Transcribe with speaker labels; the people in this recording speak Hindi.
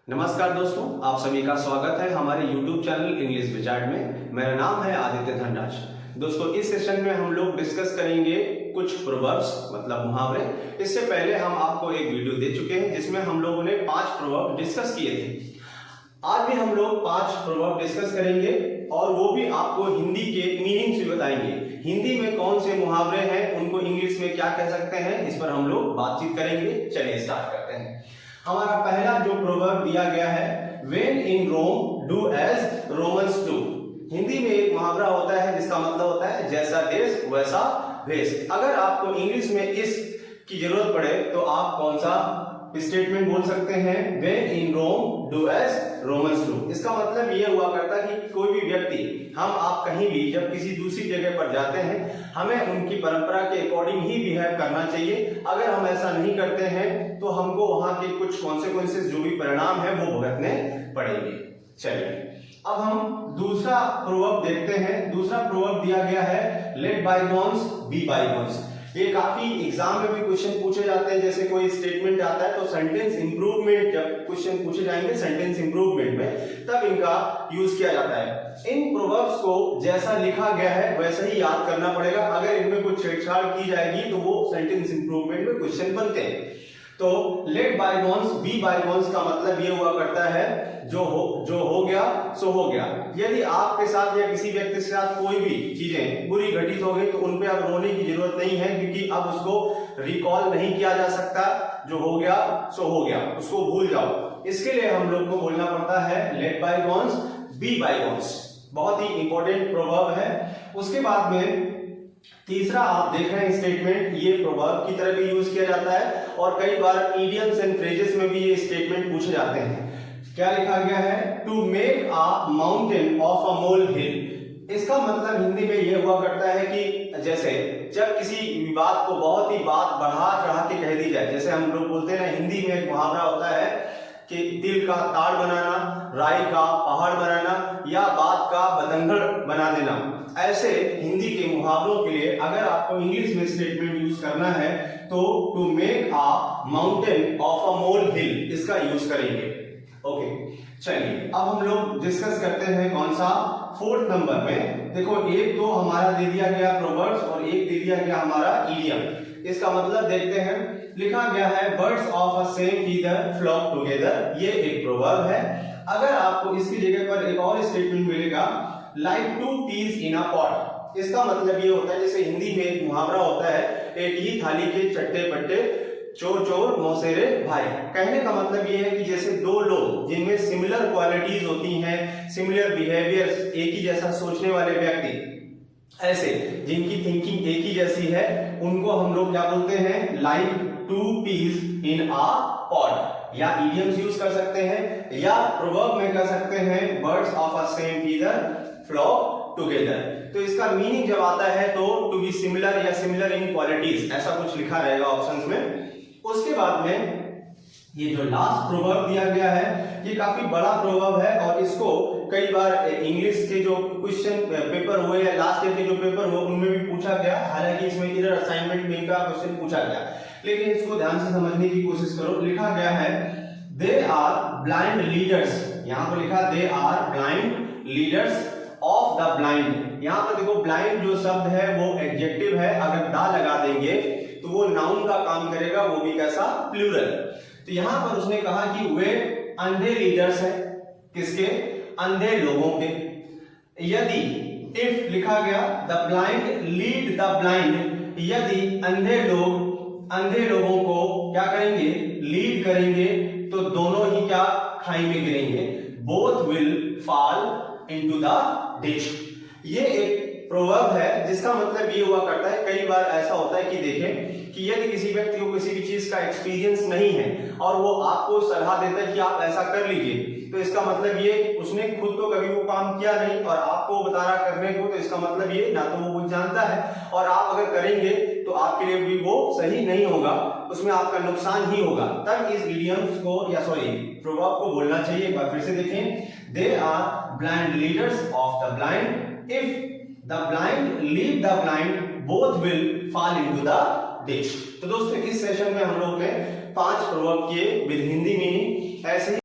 Speaker 1: नमस्कार दोस्तों, आप सभी का स्वागत है हमारे YouTube चैनल इंग्लिश विजार्ड में। मेरा नाम है आदित्य धनराज। दोस्तों, इस सेशन में हम लोग डिस्कस करेंगे कुछ प्रोवर्ब्स मतलब मुहावरे। इससे पहले हम आपको एक वीडियो दे चुके हैं जिसमें हम लोगों ने 5 प्रोवर्ब डिस्कस किए थे। आज भी हम लोग 5 प्रोवर्ब डिस्कस करेंगे और वो भी आपको हिंदी के मीनिंग्स भी बताएंगे। हिंदी में कौन से मुहावरे हैं, उनको इंग्लिश में क्या कह सकते हैं, इस पर हम लोग बातचीत करेंगे। चलिए स्टार्ट करते हैं। हमारा पहला जो प्रोवर्ब दिया गया है, When in Rome do as Romans do। Hindi में एक मुहावरा होता है जिसका मतलब होता है जैसा देश वैसा भेष। अगर आपको इंग्लिश में इस की जरूरत पड़े तो आप कौन सा स्टेटमेंट बोल सकते हैं? When in Rome do as Romans do। इसका मतलब ये हुआ करता है कि कोई भी व्यक्ति, हम आप कहीं भी जब किसी दूसरी जगह पर जाते हैं, हमें उनकी परंपरा के अकॉर्डिंग ही बिहेव करना चाहिए। अगर हम ऐसा नहीं करते हैं तो हमको वहां के कुछ कॉन्सिक्वेंसेस, जो भी परिणाम है, वो भुगतने पड़ेंगे। चलिए अब हम दूसरा प्रोवर्ब देखते हैं। दूसरा प्रोवर्ब दिया गया है, लेट बायगॉन्स बी बायगॉन्स। ये काफी एग्जाम में भी क्वेश्चन पूछे जाते हैं। जैसे कोई स्टेटमेंट आता है तो सेंटेंस इंप्रूवमेंट, जब क्वेश्चन पूछे जाएंगे सेंटेंस इंप्रूवमेंट में, तब इनका यूज किया जाता है। इन प्रोवर्ब्स को जैसा लिखा गया है वैसा ही याद करना पड़ेगा। अगर इनमें कुछ छेड़छाड़ की जाएगी तो वो सेंटेंस इंप्रूवमेंट में क्वेश्चन बनते हैं। तो लेट बायगॉन्स बी बायगॉन्स का मतलब ये हुआ करता है जो हो गया सो हो गया। यदि आपके साथ या किसी व्यक्ति के साथ कोई भी चीजें बुरी घटित हो गई तो उन पे अब रोने की जरूरत नहीं है, क्योंकि अब उसको रिकॉल नहीं किया जा सकता। जो हो गया सो हो गया, उसको भूल जाओ। इसके लिए हम लोग को बोलना पड़ता है लेट बायगॉन्स बी बायगॉन्स। बहुत ही इंपॉर्टेंट प्रोवर्ब है। उसके बाद में तीसरा आप देख रहे हैं स्टेटमेंट, ये प्रोवर्ब की तरह भी यूज किया जाता है और कई बार इडियम्स एंड फ्रेजेस में भी ये स्टेटमेंट पूछे जाते हैं। क्या लिखा गया है? To make a mountain of a molehill. इसका मतलब हिंदी में ये हुआ करता है कि जैसे जब किसी विवाद को बहुत ही बात बढ़ा चढ़ा के कह दी जाए, जैसे हम लोग बोलते हैं ना, हिंदी में एक मुहावरा होता है कि तिल का ताड़ बनाना, राई का पहाड़ बनाना या बात का बतंगड़ बना देना। ऐसे हिंदी के मुहावरों के लिए अगर आपको इंग्लिश में स्टेटमेंट यूज करना है तो to make a mountain of a molehill, इसका यूज करेंगे। ओके, चलिए अब हम लोग डिस्कस करते हैं कौन सा, 4th नंबर में। देखो, एक तो हमारा दे दिया गया प्रोवर्ब्स और एक दे दिया गया हमारा इडियम। इसका मतलब देखते हैं। लिखा गया है birds of a same feather flock together. ये एक प्रोवर्ब है। अगर आपको इसकी जगह पर एक और स्टेटमेंट मिलेगा, like two peas in a pot. इसका मतलब ये होता है, जैसे हिंदी में एक मुहावरा होता है, एक ही थाली के चट्टे पट्टे चोर चोर मौसेरे भाई। कहने का मतलब ये है कि जैसे दो लोग जिनमें सिमिलर क्वालिटीज होती हैं, सिमिलर बिहेवियर्स, एक ही जैसा सोचने वाले व्यक्ति, ऐसे जिनकी थिंकिंग एक ही जैसी है, उनको हम लोग क्या बोलते हैं? Like two peas in a pot. या इडियम्स यूज कर सकते हैं या प्रोवर्ब में कर सकते हैं, birds of a same feather flock together. तो इसका मीनिंग जब आता है तो टू बी सिमिलर या सिमिलर इन क्वालिटीज, ऐसा कुछ लिखा रहेगा ऑप्शंस में। उसके बाद में ये जो लास्ट प्रोवर्ब दिया गया है, ये काफी बड़ा प्रोवर्ब है और इसको कई बार इंग्लिश के जो क्वेश्चन पेपर हुए या लास्ट ईयर के जो पेपर हुए उनमें भी पूछा गया। हालांकि इसमें इधर असाइनमेंट में इनका क्वेश्चन पूछा गया, लेकिन इसको ध्यान से समझने की कोशिश करो। लिखा गया है दे आर ब्लाइंड लीडर्स। यहाँ पर लिखा they are blind leaders of the blind. यहाँ पर देखो, ब्लाइंड जो शब्द है वो एडजेक्टिव है, अगर दा लगा देंगे तो वो नाउन का काम करेगा, वो भी कैसा? प्लूरल। तो यहां पर उसने कहा कि वे अंधे लीडर्स हैं। किसके? अंधे लोगों के। यदि इफ लिखा गया the blind lead the blind, यदि अंधे लोगों को क्या करेंगे? लीड करेंगे, तो दोनों ही क्या? खाई में गिरेंगे। Both will fall into the ditch. ये एक प्रोवर्ब है जिसका मतलब ये हुआ करता है, कई बार ऐसा होता है कि देखें कि यदि किसी व्यक्ति को किसी भी चीज का एक्सपीरियंस नहीं है और वो आपको सलाह देता है कि आप ऐसा कर लीजिए, तो इसका मतलब ये कि उसने खुद तो कभी वो काम किया नहीं और आपको बता रहा करने को, तो इसका मतलब ये ना तो वो कुछ जानता है और आप अगर करेंगे तो आपके लिए भी वो सही नहीं होगा, उसमें आपका नुकसान ही होगा। तब इस इडियम्स को या प्रोवर्ब को बोलना चाहिए। एक बार फिर से देखें, they are blind leaders of the blind, if the blind lead the blind, both will fall into the ditch। तो दोस्तों, इस सेशन में हम लोग ने 5 प्रोवर्ब किए विद हिंदी मीनिंग। ऐसे ही